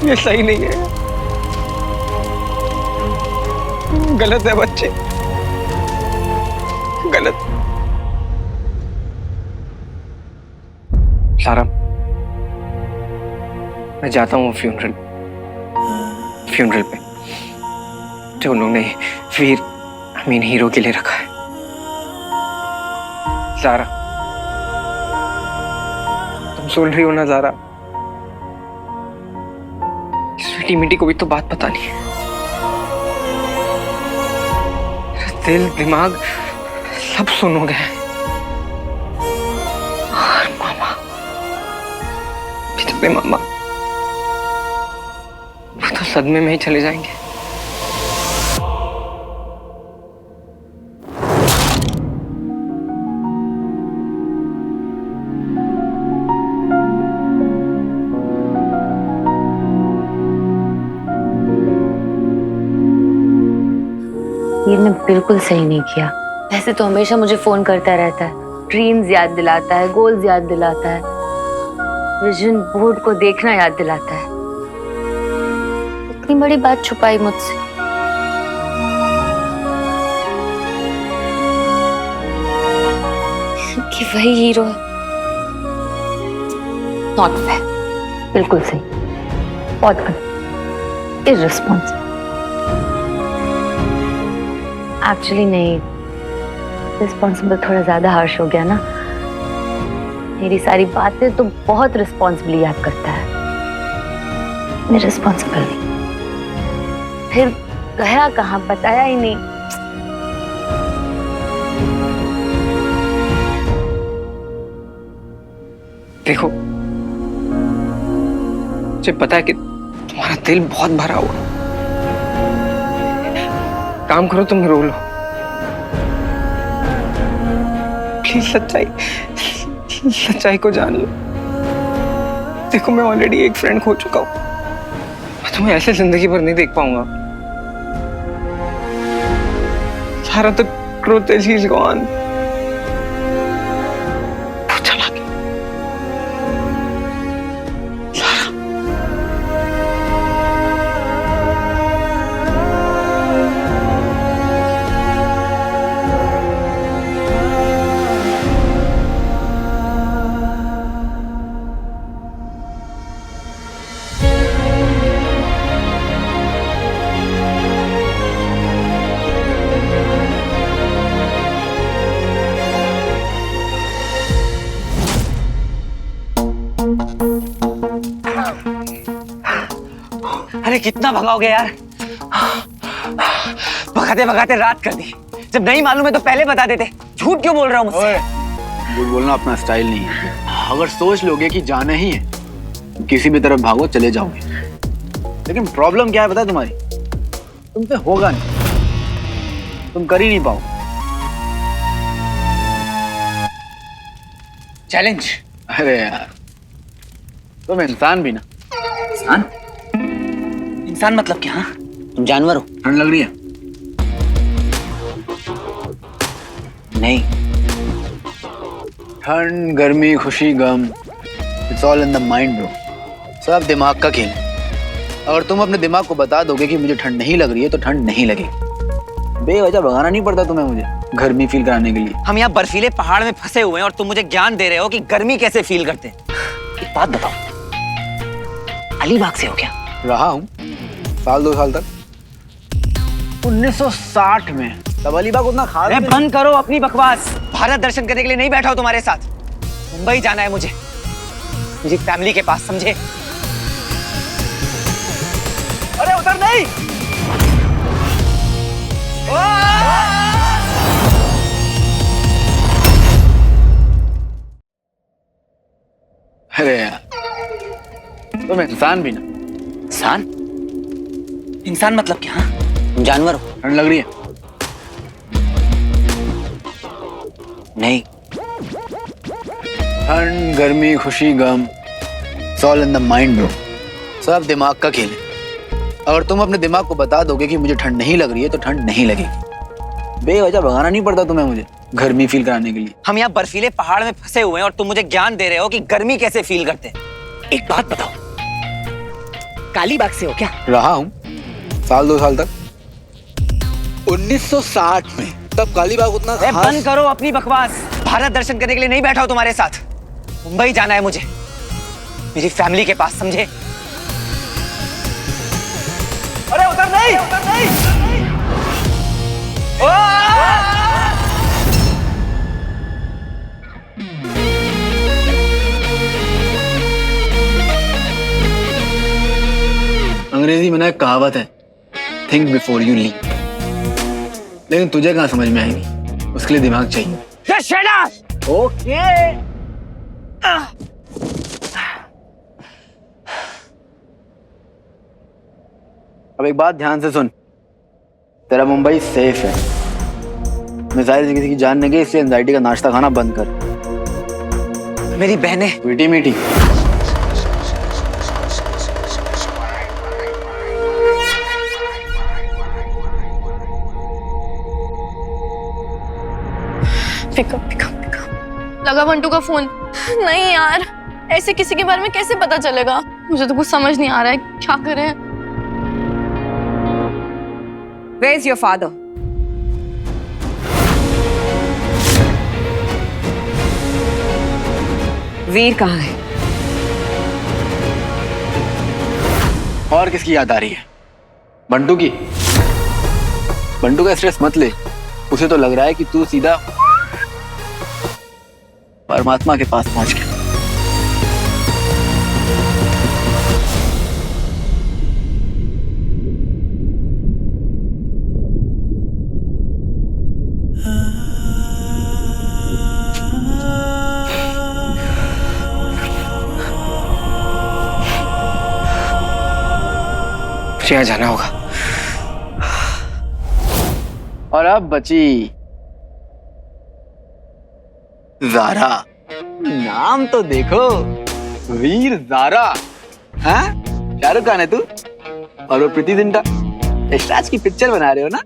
ये सही नहीं है, गलत है बच्चे, गलत। सारा, मैं जाता हूँ फ्यूनरल पे जो उन्होंने वीर हीरो के लिए रखा है। ज़ारा, तुम सुन रही हो ना ज़ारा? स्वीटी मिटी को भी तो बात पता नहीं है। दिल दिमाग सब सुन हो गए। और मामा, पिछले मामा वो तो सदमे में ही चले जाएंगे। वीर ने बिल्कुल सही नहीं किया। वैसे तो हमेशा मुझे फोन करता रहता है, ड्रीम्स याद दिलाता है, गोल्स याद दिलाता है, विजन बोर्ड को देखना याद दिलाता है। इतनी बड़ी बात छुपाई मुझसे। कि वही हीरो है। नॉट फेयर, बिल्कुल सही, बहुत गलत, इररिस्पॉन्सिबल। एक्चुअली नहीं, रिस्पॉन्सिबल थोड़ा ज्यादा हार्श हो गया ना। मेरी सारी बातें तो बहुत रिस्पॉन्सिबली याद करता है, मैं रिस्पॉन्सिबल नहीं। फिर गया कहाँ, बताया ही नहीं। देखो, मुझे पता है कि तुम्हारा दिल बहुत भरा हुआ। काम करो, तुम रो लो प्लीज। सच्चाई को जान लो। देखो, मैं ऑलरेडी एक फ्रेंड खो चुका हूं। मैं तुम्हें ऐसे जिंदगी भर नहीं देख पाऊंगा। सारा तो truth is he is gone. चला गया सारा। अरे कितना भगाओगे यार, भगाते भगाते रात कर दी। जब नहीं मालूम है तो पहले बता देते। झूठ क्यों बोल रहा हूँ मुझसे? झूठ बोलना अपना स्टाइल नहीं है। अगर सोच लोगे कि जाना ही है, किसी भी तरफ भागो, चले जाओगे। लेकिन प्रॉब्लम क्या है पता है तुम्हारी? तुमसे होगा नहीं, तुम कर ही नहीं पाओ। चैलेंज? अरे यार, तुम इंसान भी ना। इंसान? इंसान मतलब क्या? हाँ? तुम जानवर हो? ठंड लग रही है? नहीं। ठंड, गर्मी, खुशी, गम, it's all in the mind bro. सब दिमाग का खेल है। अगर तुम अपने दिमाग को बता दोगे कि मुझे ठंड नहीं लग रही है तो ठंड नहीं लगेगी। बेवजह भगाना नहीं पड़ता तुम्हें मुझे गर्मी फील कराने के लिए। हम यहाँ बर्फीले पहाड़ में फंसे हुए हैं और तुम मुझे ज्ञान दे रहे हो कि गर्मी कैसे फील करते हैं। एक बात बताओ, अलीबाग से हो क्या? रहा हूँ साल 2 साल तक। 1960 में तब अलीबाग उतना खास अरे बंद करो अपनी बकवास। भारत दर्शन करने के लिए नहीं बैठा हूं तुम्हारे साथ। मुंबई जाना है मुझे, मेरी फैमिली के पास, समझे? अरे उधर नहीं। अरे यार तुम इंसान भी ना। इंसान? इंसान मतलब क्या? हाँ? तुम जानवर हो? ठंड लग रही है? नहीं। ठंड, गर्मी, खुशी, गम, it's all in the mind bro. सब दिमाग का खेल है। अगर तुम अपने दिमाग को बता दोगे कि मुझे ठंड नहीं लग रही है तो ठंड नहीं लगेगी। बेवजह भगाना नहीं पड़ता तुम्हें मुझे गर्मी फील कराने के लिए। हम यहाँ बर्फीले पहाड़ में फंसे हुए हैं और तुम मुझे ज्ञान दे रहे हो कि गर्मी कैसे फील करते हैं। एक बात बताओ, कालीबाग से हो क्या? रहा हूँ साल 2 साल तक। 1960 में तब कालीबाग उतना खास... बंद करो अपनी बकवास। भारत दर्शन करने के लिए नहीं बैठा हूं तुम्हारे साथ। मुंबई जाना है मुझे, मेरी फैमिली के पास, समझे? अरे उधर नहीं, उधर नहीं। अंग्रेजी में ना एक कहावत है, थिंक बिफोर यू लीव। लेकिन तुझे कहाँ समझ में आएगी, उसके लिए दिमाग चाहिए। ओके। अब एक बात ध्यान से सुन, तेरा मुंबई सेफ है। मिसाइल से किसी की जान नहीं गई, इसलिए एंजाइटी का नाश्ता खाना बंद कर। मेरी बहनें मीठी मीठी। पिकअप। लगा बंटू का फोन। नहीं यार, ऐसे किसी के बारे में कैसे पता चलेगा? मुझे तो कुछ समझ नहीं आ रहा है, क्या करें? Where is your father? वीर कहाँ है? और किसकी याद आ रही है? बंटू की। बंटू का स्ट्रेस मत ले, उसे तो लग रहा है कि तू सीधा परमात्मा के पास पहुंच गया। यहाँ जाना होगा। और अब बची ज़ारा। नाम तो देखो, वीर ज़ारा। हाँ, शाहरुख खान है तू और वो प्रीति जिंटा। यशराज की पिक्चर बना रहे हो ना?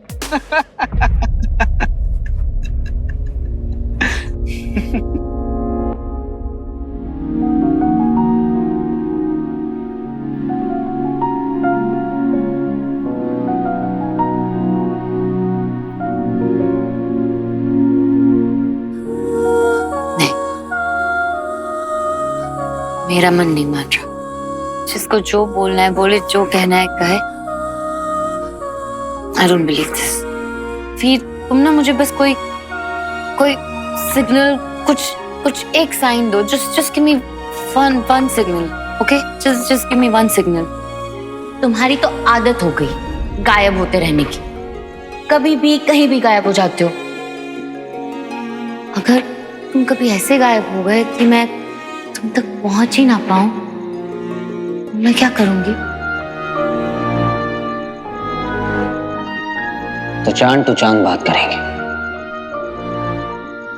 मेरा मन नहीं मान रहा। जिसको जो बोलना है बोले, जो कहना है कहे। I don't believe this. फिर तुम ना मुझे बस कोई सिग्नल, कुछ एक साइन दो। just give me one signal, okay? Just give me one signal. तुम्हारी तो आदत हो गई गायब होते रहने की। कभी भी कहीं भी गायब हो जाते हो। अगर तुम कभी ऐसे गायब हो गए कि मैं तुम तक पहुंच ही ना पाऊं, मैं क्या करूंगी? तो चांद टू चांद बात करेंगे।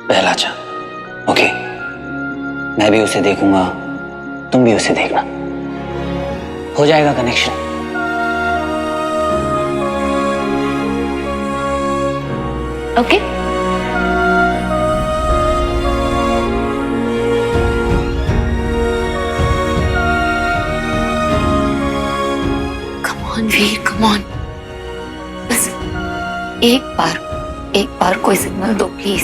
पहला चांद, ओके? मैं भी उसे देखूंगा, तुम भी उसे देखना। हो जाएगा connection. Okay come on Veer, come on. बस एक बार कोई सिग्नल दो प्लीज।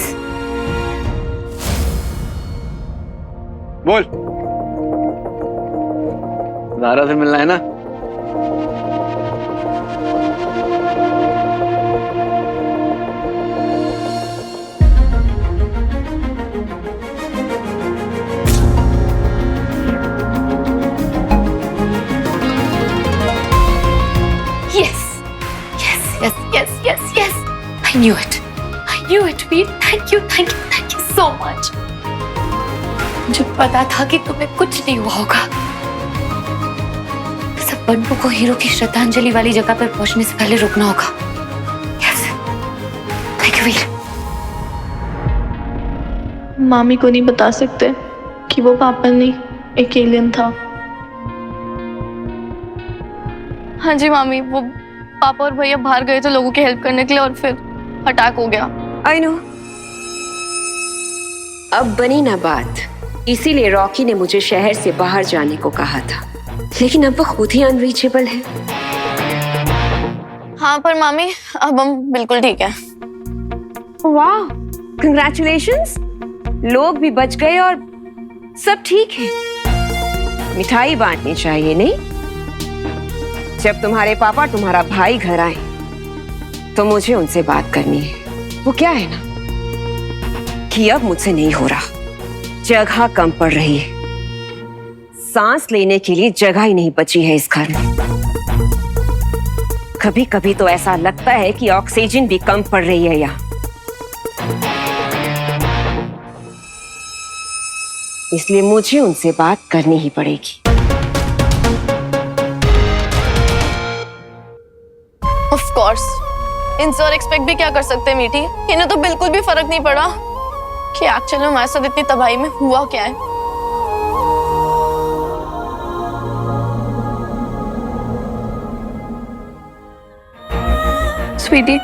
बोल, ज़ारा से मिलना है ना? Yes. I knew it, Veer. Thank you so much। मुझे पता था कि तुम्हें कुछ नहीं हुआ होगा। सब बंटू को हीरो की श्रद्धांजलि वाली जगह पर पहुंचने से पहले रुकना होगा। Yes, thank you, वीर। मामी को नहीं बता सकते कि वो पापा नहीं, एक एलियन था। हाँ जी मामी, वो पापा और भैया बाहर गए थे लोगों की हेल्प करने के लिए और फिर अटैक हो गया। I know. अब बनी ना बात, इसीलिए रॉकी ने मुझे शहर से बाहर जाने को कहा था, लेकिन अब वो खुद ही अनरीचेबल है। हाँ पर मामी अब हम बिल्कुल ठीक हैं। वाह, कंग्रेचुलेशंस। लोग भी बच गए और सब ठीक है। मिठाई बांटनी चाहिए नहीं? जब तुम्हारे पापा तुम्हारा भाई घर आए तो मुझे उनसे बात करनी है। वो क्या है ना कि अब मुझसे नहीं हो रहा, जगह कम पड़ रही है, सांस लेने के लिए जगह ही नहीं बची है इस घर में। कभी कभी तो ऐसा लगता है कि ऑक्सीजन भी कम पड़ रही है यहाँ। इसलिए मुझे उनसे बात करनी ही पड़ेगी। ऑफ कोर्स, इनसे और एक्सपेक्ट भी क्या कर सकते हैं मीठी। इन्हें तो बिल्कुल भी फर्क नहीं पड़ा कि एक्चुअली हमारे साथ इतनी तबाही में हुआ क्या है। स्वीटी,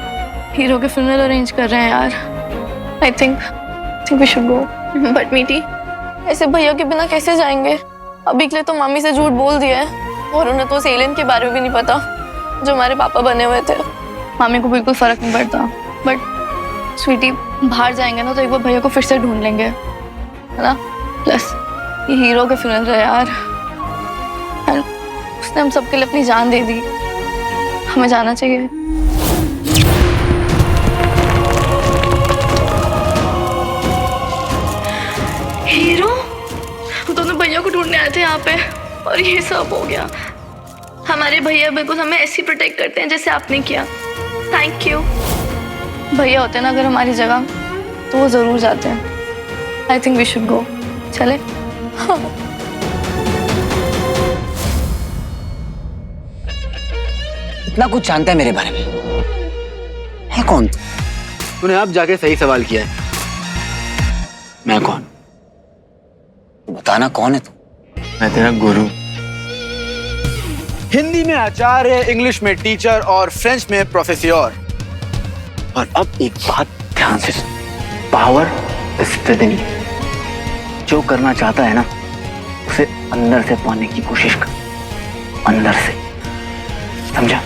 हीरो के फ्यूनरल अरेंज कर रहे हैं यार। I think we should go. But Mithi, ऐसे भैया के बिना कैसे जाएंगे? अभी के लिए तो मामी से झूठ बोल दिया है और उन्हें तो उस एलियन के बारे में भी नहीं पता जो हमारे पापा बने हुए थे। मामी को बिल्कुल फर्क नहीं पड़ता। बट स्वीटी, बाहर जाएंगे ना तो एक बार भैया को फिर से ढूंढ लेंगे, है ना? प्लस ये हीरो के फ्यूनरल है यार, उसने हम सबके लिए अपनी जान दे दी। हमें जाना चाहिए। हीरो, दोनों भैया को ढूंढने आए थे यहाँ पे और ये सब हो गया। हमारे भैया बिल्कुल हमें ऐसे ही प्रोटेक्ट करते हैं जैसे आपने किया। Thank you. भैया होते ना अगर हमारी जगह तो वो जरूर जाते हैं। I think we should go. चले? इतना कुछ जानता है मेरे बारे में? है कौन तू? तूने अब जाके सही सवाल किया है। मैं कौन? बताना कौन है तू? मैं तेरा गुरु। हिंदी में आचार्य, इंग्लिश में टीचर और फ्रेंच में प्रोफेसर। और अब एक बात ध्यान से सुन, पावर इज विदिन यू। जो करना चाहता है ना उसे अंदर से पाने की कोशिश कर, अंदर से, समझा?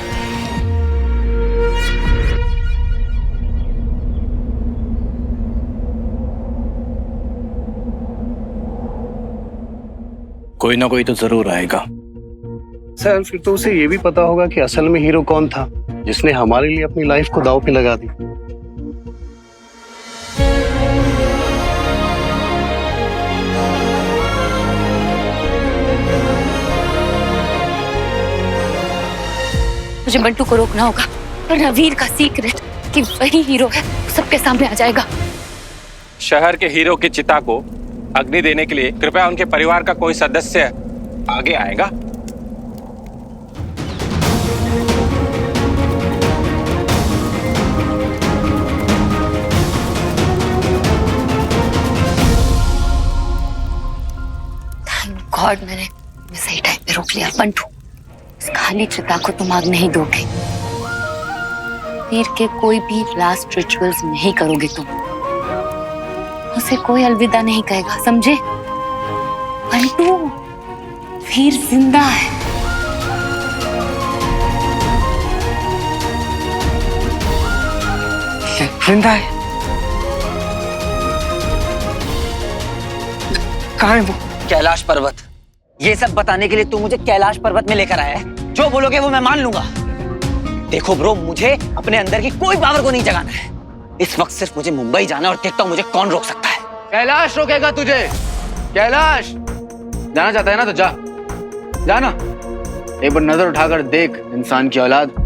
कोई ना कोई तो जरूर आएगा। सर फिर तो उसे ये भी पता होगा कि असल में हीरो कौन था जिसने हमारे लिए अपनी लाइफ को दांव पे लगा दी। मुझे बंटू को रोकना होगा वरना वीर का सीक्रेट कि वही हीरो है सबके सामने आ जाएगा। शहर के हीरो की चिता को अग्नि देने के लिए कृपया उनके परिवार का कोई सदस्य आगे आएगा। थैंक गॉड मैंने सही टाइम पे रोक लिया बंटू। खाली चिता को तुम आग नहीं दोगे, वीर के कोई भी लास्ट रिचुअल्स नहीं करोगे तुम, उसे कोई अलविदा नहीं कहेगा, समझे? बंटू, वीर जिंदा है। जिंदा है? कहाँ है वो? कैलाश पर्वत। ये सब बताने के लिए तू मुझे कैलाश पर्वत में लेकर आया है। जो बोलोगे वो मैं मान लूंगा। देखो ब्रो, मुझे अपने अंदर की कोई पावर को नहीं जगाना है। इस वक्त सिर्फ मुझे मुंबई जाना है और देखता हूँ मुझे कौन रोक सकता है। कैलाश रोकेगा तुझे? कैलाश जाना चाहता है ना तो जा, जाना। एक बार नजर उठाकर देख इंसान की औलाद।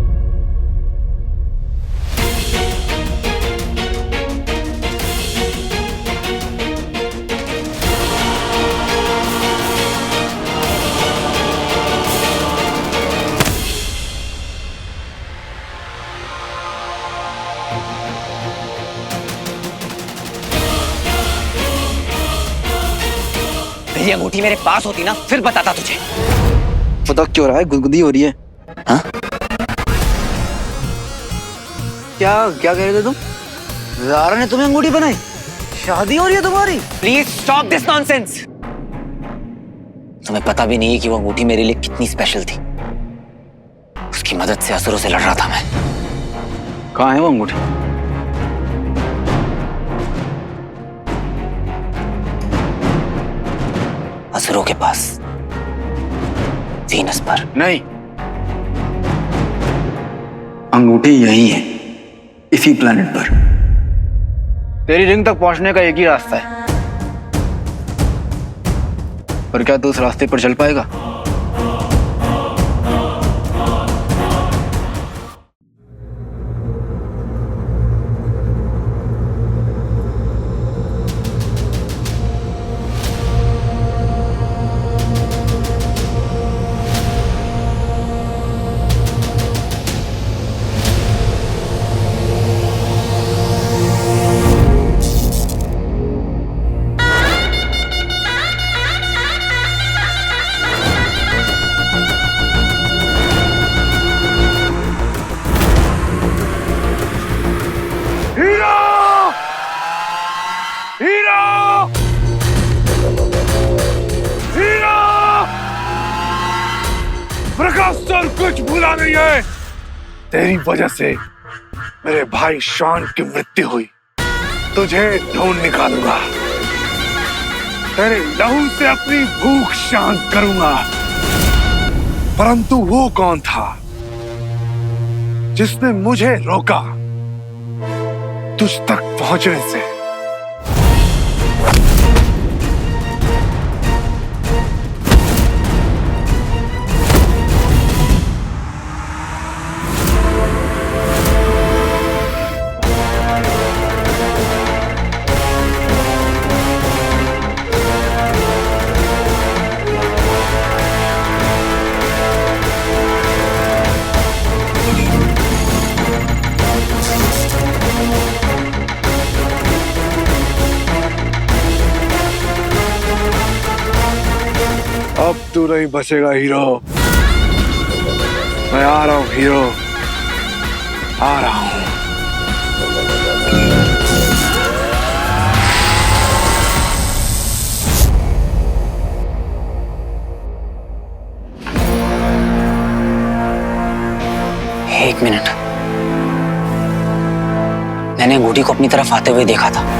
ये अंगूठी मेरे पास होती ना फिर बताता तुझे। पता क्यों रहा है? गुदगुदी हो रही है। हाँ? क्या क्या कह रहे थे तुम? ज़ारा ने तुम्हें अंगूठी बनाई? शादी हो रही है तुम्हारी? Please stop this nonsense. तुम्हें पता भी नहीं है कि वो अंगूठी मेरे लिए कितनी स्पेशल थी। उसकी मदद से असुरों से लड़ रहा था मैं। कहाँ है वो अंगूठी? असुरों के पास, वीनस पर। नहीं, अंगूठी यही है, इसी प्लेनेट पर। तेरी रिंग तक पहुंचने का एक ही रास्ता है, पर क्या तू उस रास्ते पर चल पाएगा? प्रकाशर कुछ भूला नहीं है। तेरी वजह से मेरे भाई शान की मृत्यु हुई। तुझे ढूंढ निकालूंगा, तेरे लहू से अपनी भूख शांत करूंगा। परंतु वो कौन था जिसने मुझे रोका तुझ तक पहुंचने से? अब तू नहीं बचेगा हीरो। मैं आ रहा हूँ हीरो, आ रहा हूँ। एक मिनट, मैंने अंगूठी को अपनी तरफ आते हुए देखा था।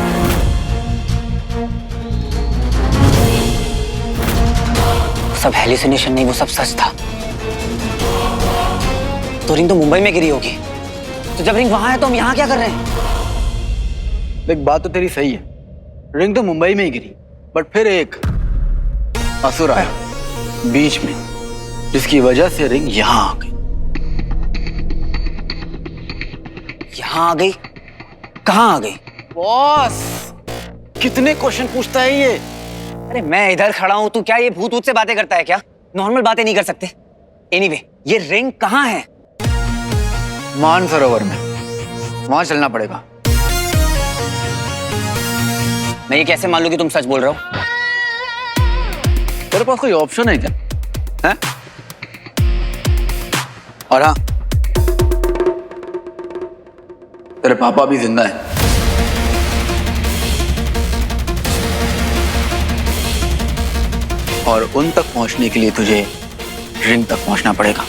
सब हेलुसिनेशन नहीं, वो सब सच था। तो रिंग तो मुंबई में गिरी होगी, तो जब रिंग वहां है तो हम यहाँ क्या कर रहे हैं? देख, बात तो तेरी सही है, रिंग तो मुंबई में ही गिरी, बट फिर एक असुर आया बीच में, जिसकी वजह से रिंग यहाँ आ गई। यहाँ आ गई? कहाँ आ गई? बॉस, कितने क्वेश्चन पूछता है ये? अरे मैं इधर खड़ा हूं, तू क्या ये भूत ऊत से बातें करता है क्या? नॉर्मल बातें नहीं कर सकते? एनीवे, ये रिंग कहाँ है? मानसरोवर में, वहां चलना पड़ेगा। मैं ये कैसे मान लूं कि तुम सच बोल रहे हो? तेरे पास कोई ऑप्शन है क्या? हैं? और हाँ, तेरे पापा भी जिंदा है। और उन तक पहुंचने के लिए तुझे रिंग तक पहुंचना पड़ेगा।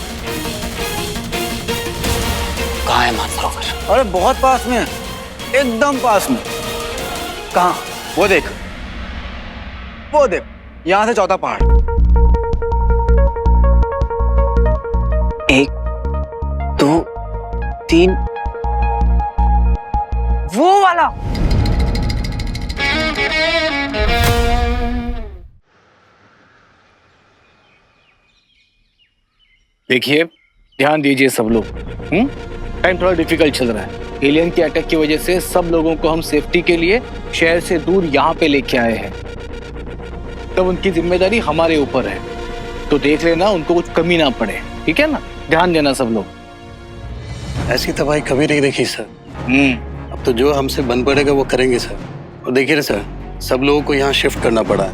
कहाँ है मानसरोवर? अरे बहुत पास में है, एकदम पास में। कहाँ? वो देख, वो देख, यहां से चौथा पहाड़। 1 2 3 वो वाला। देखिए, ध्यान दीजिए सब लोग। टाइम थोड़ा डिफिकल्ट चल रहा है। एलियन के अटैक की वजह से सब लोगों को हम सेफ्टी के लिए शहर से दूर यहाँ पे लेके आए हैं। तब उनकी जिम्मेदारी हमारे ऊपर है, तो देख लेना उनको कुछ कमी ना पड़े, ठीक है ना? ध्यान देना सब लोग। ऐसी तबाही कभी नहीं देखी सर। अब तो जो हमसे बन पड़ेगा वो करेंगे सर। और देखिए ना सर, सब लोगों को यहाँ शिफ्ट करना पड़ा है।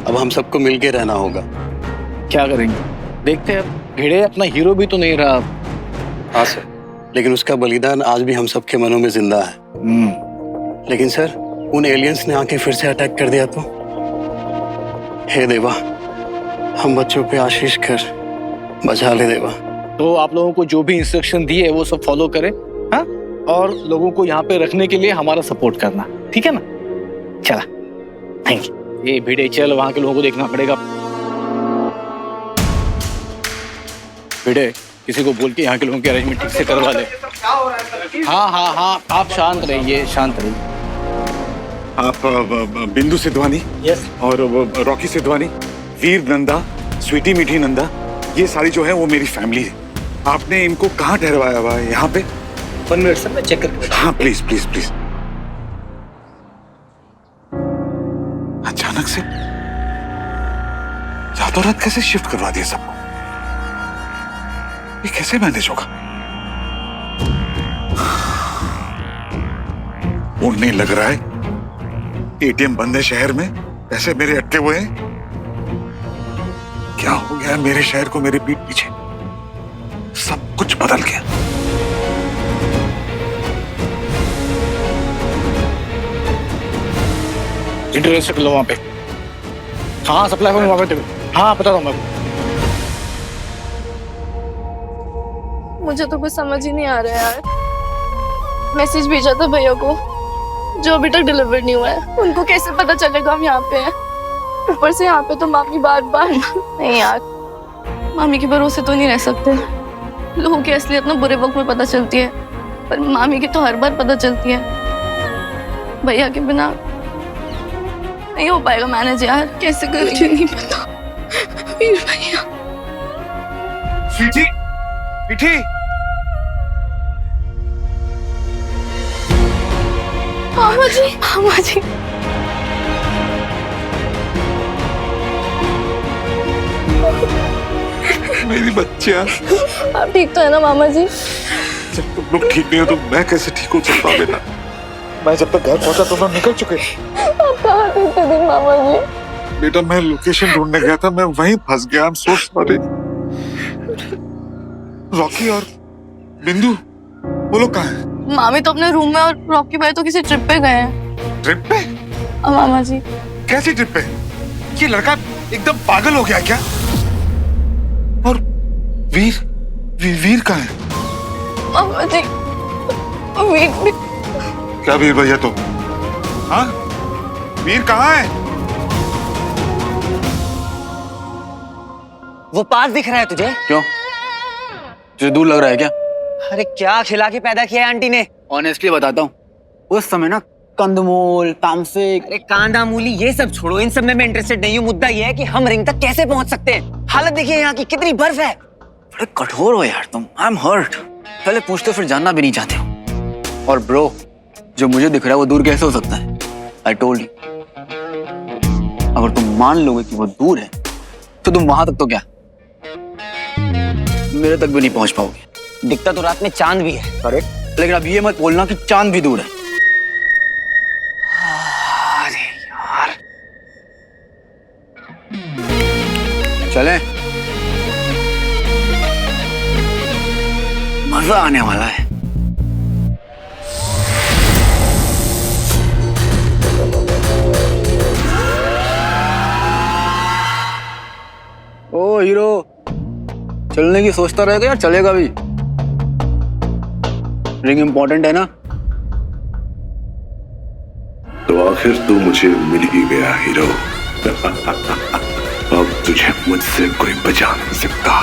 अब हम सबको मिलके रहना होगा। क्या करेंगे देखते हैं। भिड़े अपना हीरो भी तो नहीं रहा अब। हाँ सर, लेकिन उसका बलिदान आज भी हम सबके मनों में जिंदा है। लेकिन सर, उन एलियंस ने आके फिर से अटैक कर दिया तो? हे देवा, हम बच्चों पे आशीष कर, बचा ले देवा। तो आप लोगों को जो भी इंस्ट्रक्शन दिए वो सब फॉलो करें, हाँ? और लोगों को यहाँ पे रखने के लिए हमारा सपोर्ट करना, ठीक है ना? चला, थैंक यू। ये भिड़े चल, वहां के लोगों को देखना पड़ेगा। भिड़े, किसी को बोल के यहाँ के लोगों की अरेंजमेंट ठीक से करवा ले। हाँ हाँ हाँ, आप शांत रहिए, शांत रहिए। आप बिंदु सिद्धवानी और रॉकी सिद्धवानी, वीर नंदा, स्वीटी मीठी नंदा, ये सारी जो है वो मेरी फैमिली है। आपने इनको कहाँ ठहरवाया हुआ है? यहाँ पे? 1 मिनट सर, मैं चेक करके। हाँ प्लीज प्लीज प्लीज। अचानक से रातों रात कैसे शिफ्ट करवा दिया सबको? ये कैसे मैनेज होगा? उन्हें लग रहा है एटीएम बंद है शहर में, पैसे मेरे अटके हुए हैं। क्या हो गया मेरे शहर को मेरे पीठ पीछे? सब कुछ बदल गया। इंटरनेट से लो वहां पे। हाँ, सप्लाई पॉइंट वहां पे। हाँ, पता था मैं। मुझे तो कुछ समझ ही नहीं आ रहा है यार। मैसेज भेजा था भैया को, जो अभी तक डिलीवर नहीं हुआ है। उनको कैसे पता चलेगा हम यहाँ पे हैं? ऊपर से यहाँ पे तो मामी बार बार नहीं यार, मामी के भरोसे तो नहीं रह सकते। लोगों की असलियत ना बुरे वक्त में पता चलती है, पर मामी की तो हर बार पता चलती है। भैया के बिना नहीं हो पाएगा मैनेज यार, कैसे करेंगे नहीं पता। वीर भैया। स्वीटी, मीठी, मामा जी, मामा जी। मेरी बच्चियां। आप ठीक तो है ना मामा जी? जब तुम लोग ठीक नहीं हो तो मैं कैसे ठीक हो सकता हूँ बेटा? मैं जब तक घर पहुंचा तो मैं निकल चुके। आप कहाँ थे इतने दिन मामा जी? बेटा मैं लोकेशन ढूंढने गया था, मैं वहीं फंस गया। I am so sorry. Rocky और बिंदु वो लोग कहाँ हैं? मामी तो अपने रूम में और रॉकी भाई तो किसी ट्रिप पे गए हैं। ट्रिप पे? मामा जी। कैसी ट्रिप पे? ये लड़का एकदम पागल हो गया क्या? और वीर कहाँ है? मामा जी, वीर क्या वीर भैया तो? हाँ, वीर कहाँ है? वो पास दिख रहा है तुझे? क्यों? तुझे दूर लग रहा है क्या? अरे क्या खिला के पैदा किया है आंटी ने? ऑनेस्टली बताता हूँ, उस समय ना कंदमूल, तामसिक। अरे कांदा मूली ये सब छोड़ो, इन सब में मैं इंटरेस्टेड नहीं हूँ। मुद्दा ये है कि हम रिंग तक कैसे पहुंच सकते हैं। हालत देखिए यहाँ की, कितनी बर्फ है। बड़े कठोर हो यार तुम। I am hurt. पहले पूछते फिर जानना भी नहीं चाहते हो। और ब्रो, जो मुझे दिख रहा है वो दूर कैसे हो सकता है? आई टोल्ड यू, अगर तुम मान लोगे कि वो दूर है तो तुम वहां तक तो क्या, मेरे तक भी नहीं पहुंच पाओगे। दिखता तो रात में चांद भी है। करेक्ट, लेकिन अब ये मत बोलना कि चांद भी दूर है। अरे यार, चलें? मजा आने वाला है। ओ हीरो, चलने की सोचता रहेगा या चलेगा भी? रिंग इंपॉर्टेंट है ना? तो आखिर तू मुझे मिल ही गया हीरो। अब तुझे मुझसे कोई बचा नहीं सकता।